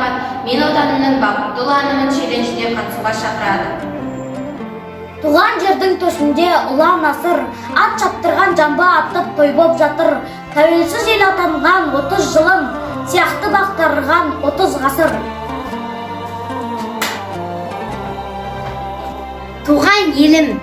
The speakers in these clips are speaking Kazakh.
азамат мен отанымның бақытты ұланымын челленджіне қатысуға шақырады. Туған жердің төсінде ұлан асыр, ат шаптырған жамба атып той боп жатыр. Тәуелсіз ел атанған 30 жылын, сияқты бақтырған 30 ғасыр. Туған елім,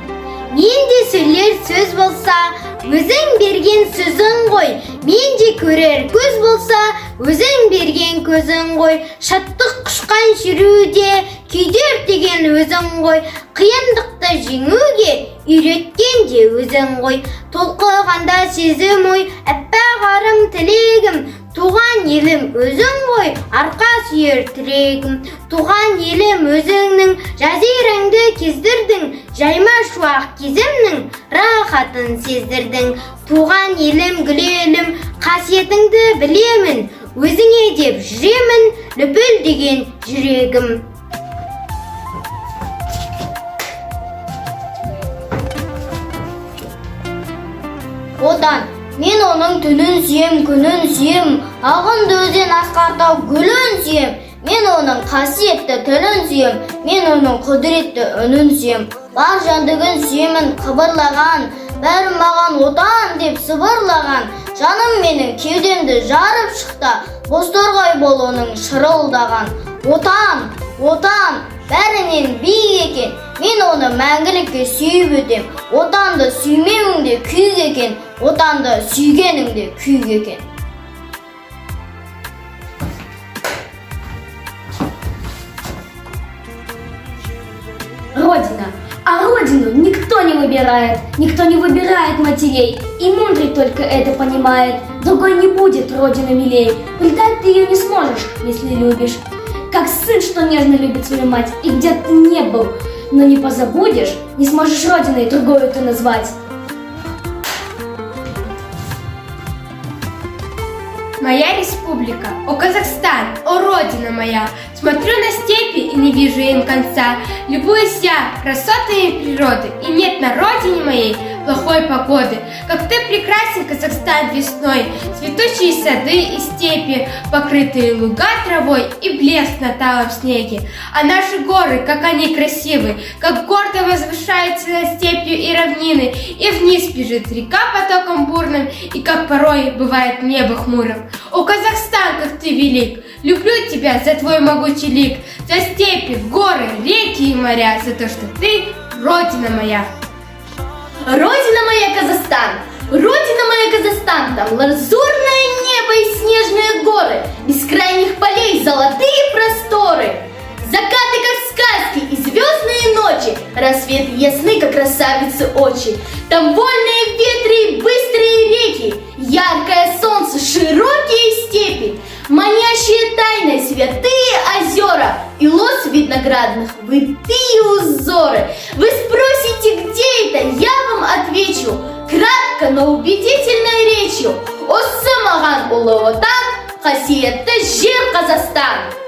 менде сөйлер сөз болса, өзің берген сөзің ғой. Менде көрер көз болса, өзің берген көзің ғой. Шаттық құшқан жүруде, күйдер деген өзің ғой. Қиындықты жеңуге үйреткен де өзің ғой. Толқығанда сезім ой, әппақ арым тілегім. Туған елім өзің ғой, арқа сүйер тірегім. Туған елім өзіңнің жазираңды кездірдің, жайма шуақ кезімнің рахатын сездірдің. Туған елім гүлелім, қасиетіңді білемін, өзіңе деп жүремін, лүпіл деген жүрегім. Отан, мен оның түнін сүйем, күнін сүйем, ағынды өзен асқартау гүлін сүйем. Мен оның қасиетті тілін сүйем, мен оның құдіретті үнін сүйем. Бар жандығын сүйемін қыбырлаған, бәрі маған отан деп сыбырлаған. Жаным менің кеудемді жарып шықты, бозторғай бол оның шырылдаған. Отан, отан, бәрінен биік екен, мен оны мәңгілікке сүйіп өтем. Отанды сүймеуіңде күйік екен, отанды сүйгеніңде күйік екен. Родина. А родину никто не выбирает. Никто не выбирает матерей. И мудрый только это понимает. Другой не будет родину милей. Предать ты ее не сможешь, если любишь. Как сын, что нежно любит свою мать. И где ты не был, но не позабудешь, не сможешь родиной другую ты назвать. Моя республика, о Казахстан, о Родина моя, смотрю на степи и не вижу им конца, любуюсь я красотами природы, и нет на родине моей плохой погоды. Как ты прекрасен, Казахстан, весной, цветущие сады и степи, покрытые луга травой и блеск на талом снеге. А наши горы, как они красивы, как гордо возвышаются над степью и равнины, и вниз бежит река потоком бурным, и как порой бывает небо хмурым. О, Казахстан, как ты велик! Люблю тебя за твой могучий лик, за степи, горы, реки и моря, за то, что ты Родина моя. Родина моя Казахстан, Родина моя Казахстан, там лазурное небо и снежные горы, бескрайних полей золотые просторы, закаты как сказки и звездные ночи, рассвет ясны, как красавицы очи, там вольные ветры и быстрые реки, яркое солнце, широкие степи, манящие тайны, святые озера и лос виноградных, витые узоры. Вы спросите, где это? Я вам отвечу кратко, но убедительной речью. Осы маған ұлы отан, қасиетті жер Қазақстан.